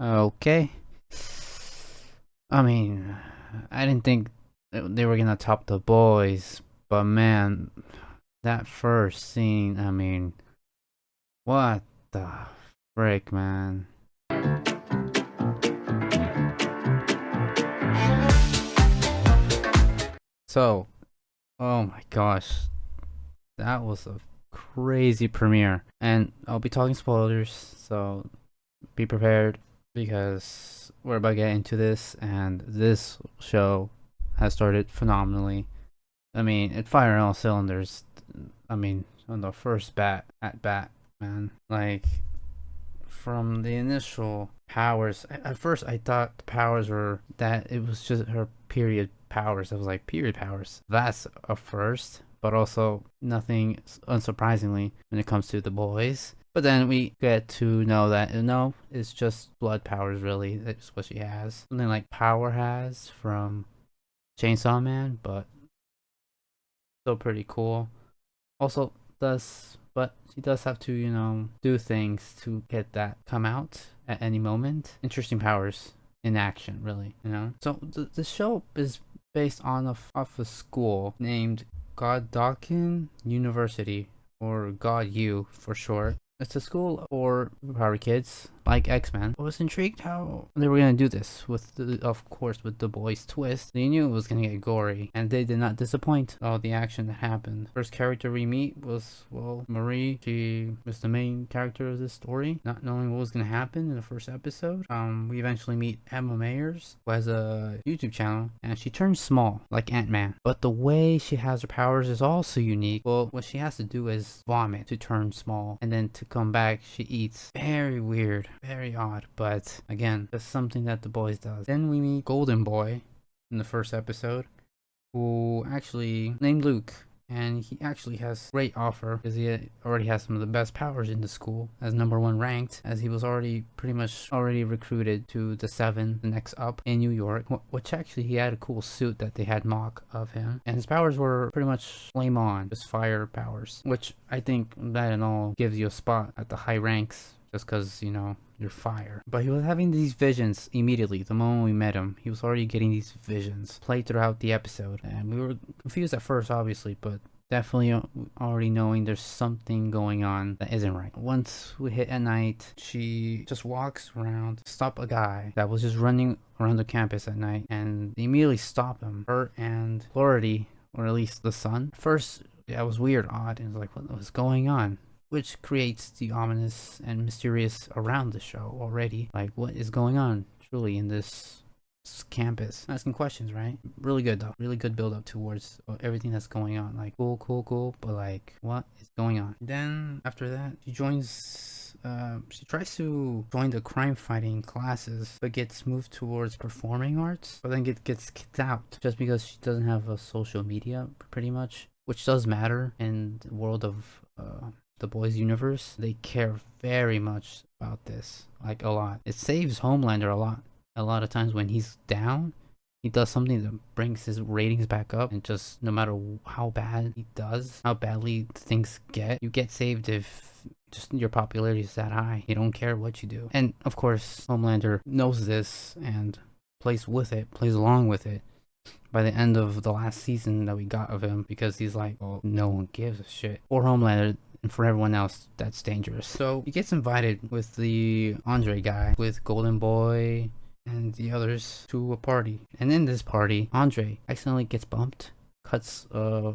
Okay. I mean, I didn't think they were gonna top the boys, but man, that first scene, I mean, what the frick, man? So, oh my gosh, that was a crazy premiere. And I'll be talking spoilers, so be prepared because we're about to get into this, and this show has started phenomenally. I mean, it fired on all cylinders. I mean, on the first bat, man. Like, from the initial powers, at first I thought the powers were that it was just her period powers. I was like, period powers. That's a first, but also nothing unsurprisingly when it comes to the boys. But then we get to know that no, it's just blood powers, really. That's what she has. Something like Power has from Chainsaw Man, but still pretty cool. Also, but she does have to, do things to get that come out at any moment. Interesting powers in action, really. So the show is based on a school named Goddocken University, or God U for short. It's a school for power kids like X-Men. I was intrigued how they were gonna do this of course, with the boys' twist. They knew it was gonna get gory, and they did not disappoint. All the action that happened. First character we meet was, well, Marie. She was the main character of this story, not knowing what was gonna happen in the first episode. We eventually meet Emma Mayers, who has a YouTube channel, and she turns small like Ant-Man. But the way she has her powers is also unique. Well, what she has to do is vomit to turn small, and then to come back, she eats. Very weird, very odd, but again, that's something that the boys does. Then we meet Golden Boy in the first episode, who actually named Luke, and he actually has great offer because he already has some of the best powers in the school, as #1 ranked, as he was already pretty much already recruited to the 7, the next up in New York, which actually he had a cool suit that they had mock of him, and his powers were pretty much flame on, just fire powers, which I think that and all gives you a spot at the high ranks just because, you're fire. But he was having these visions immediately. The moment we met him, he was already getting these visions played throughout the episode. And we were confused at first, obviously, but definitely already knowing there's something going on that isn't right. Once we hit at night, she just walks around, stop a guy that was just running around the campus at night, and they immediately stop him. Her and Flority, or at least the son. First, that was weird, odd, and it was like, what was going on? Which creates the ominous and mysterious around the show already. Like, what is going on truly in this campus? Asking questions, right? Really good though. Really good build up towards everything that's going on. Like, cool, but like, what is going on? Then after that, she tries to join the crime fighting classes, but gets moved towards performing arts, but then gets kicked out just because she doesn't have a social media, pretty much, which does matter in the world of the boys universe. They care very much about this, like a lot. It saves Homelander a lot of times when he's down. He does something that brings his ratings back up, and just no matter how bad he does, how badly things get, you get saved if just your popularity is that high. You don't care what you do. And of course, Homelander knows this and plays along with it by the end of the last season that we got of him, because he's like, oh, no one gives a shit. For Homelander, and for everyone else, that's dangerous. So he gets invited with the Andre guy, with Golden Boy and the others, to a party. And in this party, Andre accidentally gets bumped, cuts a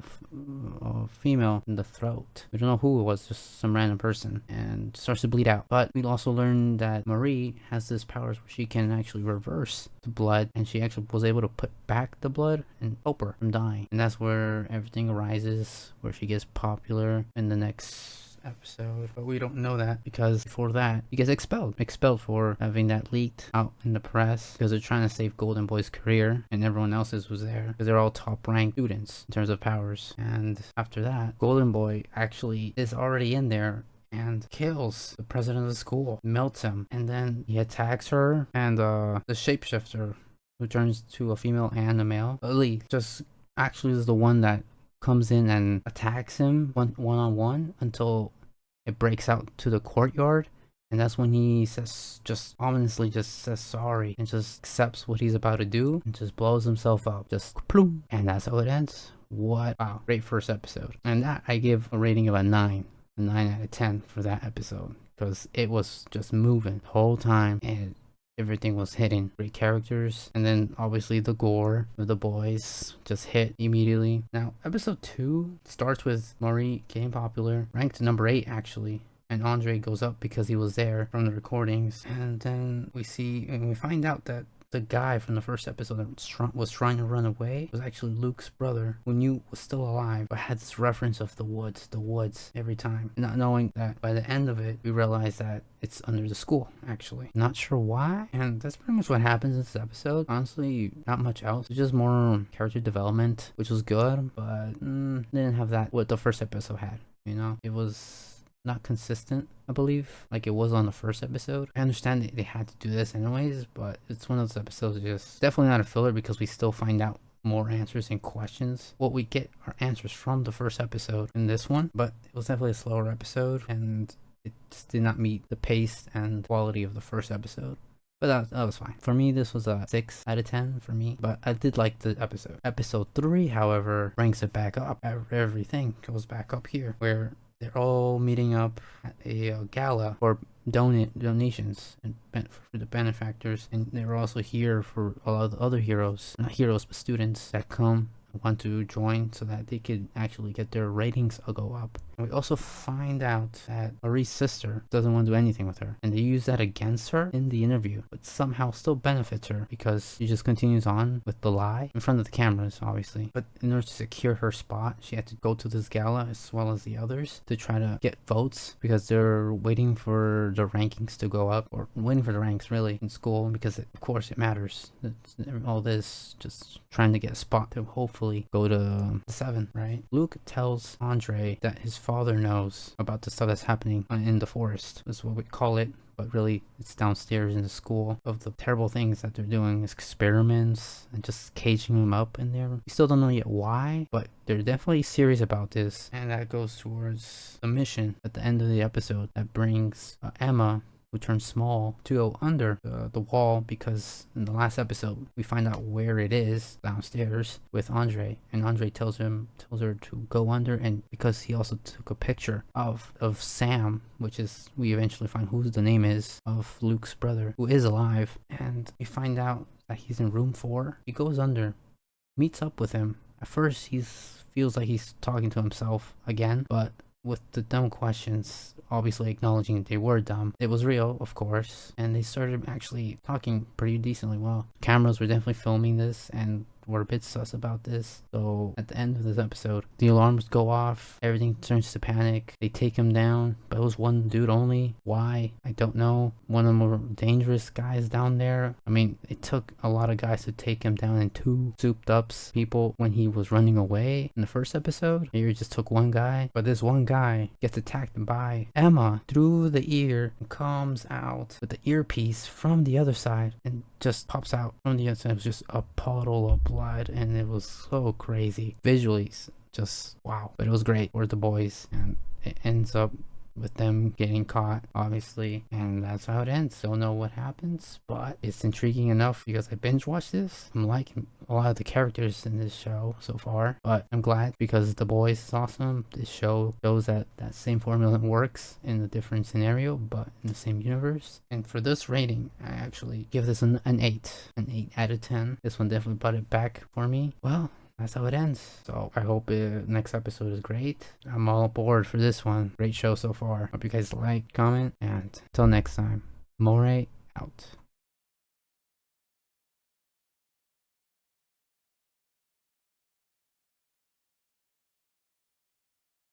female in the throat. We don't know who it was, just some random person, and starts to bleed out. But we also learn that Marie has this powers where she can actually reverse the blood, and she actually was able to put back the blood and help her from dying. And that's where everything arises, where she gets popular in the next episode. But we don't know that, because before that, he gets expelled for having that leaked out in the press, because they're trying to save Golden Boy's career, and everyone else's was there because they're all top ranked students in terms of powers. And after that, Golden Boy actually is already in there and kills the president of the school, melts him, and then he attacks her, and the shapeshifter, who turns to a female and a male, Lee, just actually is the one that comes in and attacks him one on one until it breaks out to the courtyard, And that's when he says, just ominously just says sorry and just accepts what he's about to do and just blows himself up. Just ploom. And that's how it ends. What? Wow. Great first episode. And that I give a rating of a 9. A 9 out of 10 for that episode. Because it was just moving the whole time. And everything was hitting. Great characters. And then obviously the gore of the boys just hit immediately. Now, episode 2 starts with Marie getting popular. Ranked number 8 actually. And Andre goes up because he was there from the recordings. And then we find out that the guy from the first episode that was trying to run away was actually Luke's brother, who knew was still alive, but had this reference of the woods every time. Not knowing that by the end of it, we realize that it's under the school, actually. Not sure why, and that's pretty much what happens in this episode. Honestly, not much else. It's just more character development, which was good, but didn't have that what the first episode had, you know? It was not consistent, I believe, like it was on the first episode. I understand they had to do this anyways, but it's one of those episodes just definitely not a filler because we still find out more answers and questions. What we get are answers from the first episode in this one, but it was definitely a slower episode and it just did not meet the pace and quality of the first episode. But that was fine. For me, this was a 6 out of 10 for me, but I did like the episode. Episode 3, however, ranks it back up. Everything goes back up here, where they're all meeting up at a gala for donations and for the benefactors, and they're also here for a lot of the other heroes, not heroes but students that come want to join so that they could actually get their ratings go up. And we also find out that Marie's sister doesn't want to do anything with her, and they use that against her in the interview, but somehow still benefits her because she just continues on with the lie in front of the cameras, obviously. But in order to secure her spot, she had to go to this gala as well as the others to try to get votes because they're waiting for the rankings to go up, or waiting for the ranks really in school, because of course it matters. All this just trying to get a spot to hopefully go to 7, right? Luke tells Andre that his father knows about the stuff that's happening in the forest, is what we call it, but really it's downstairs in the school, of the terrible things that they're doing, experiments and just caging him up in there. We still don't know yet why, but they're definitely serious about this, and that goes towards the mission at the end of the episode that brings Emma, who turns small, to go under the wall, because in the last episode we find out where it is downstairs with Andre, and Andre tells her to go under, and because he also took a picture of Sam, which is, we eventually find who the name is of Luke's brother, who is alive, and we find out that he's in room 4. He goes under, meets up with him. At first he feels like he's talking to himself again, but with the dumb questions, obviously acknowledging they were dumb. It was real, of course, and they started actually talking pretty decently well. Cameras were definitely filming this and were a bit sus about this. So at the end of this episode, the alarms go off, everything turns to panic. They take him down, but it was one dude only. Why? I don't know. One of the more dangerous guys down there. I mean, it took a lot of guys to take him down, and 2 souped ups people when he was running away in the first episode. Here it just took one guy, but this one guy gets attacked by Emma through the ear and comes out with the earpiece from the other side and just pops out from the other side. It was just a puddle of blood, and it was so crazy visually, just wow. But it was great for the boys, and it ends up with them getting caught, obviously, and that's how it ends. Don't know what happens, but it's intriguing enough because I binge watched this. I'm liking a lot of the characters in this show so far, but I'm glad because The Boys is awesome. This show shows that that same formula works in a different scenario, but in the same universe. And for this rating, I actually give this an 8 out of 10. This one definitely brought it back for me. Well, that's how it ends. So I hope next episode is great. I'm all aboard for this one. Great show so far. Hope you guys like, comment, and until next time, More out.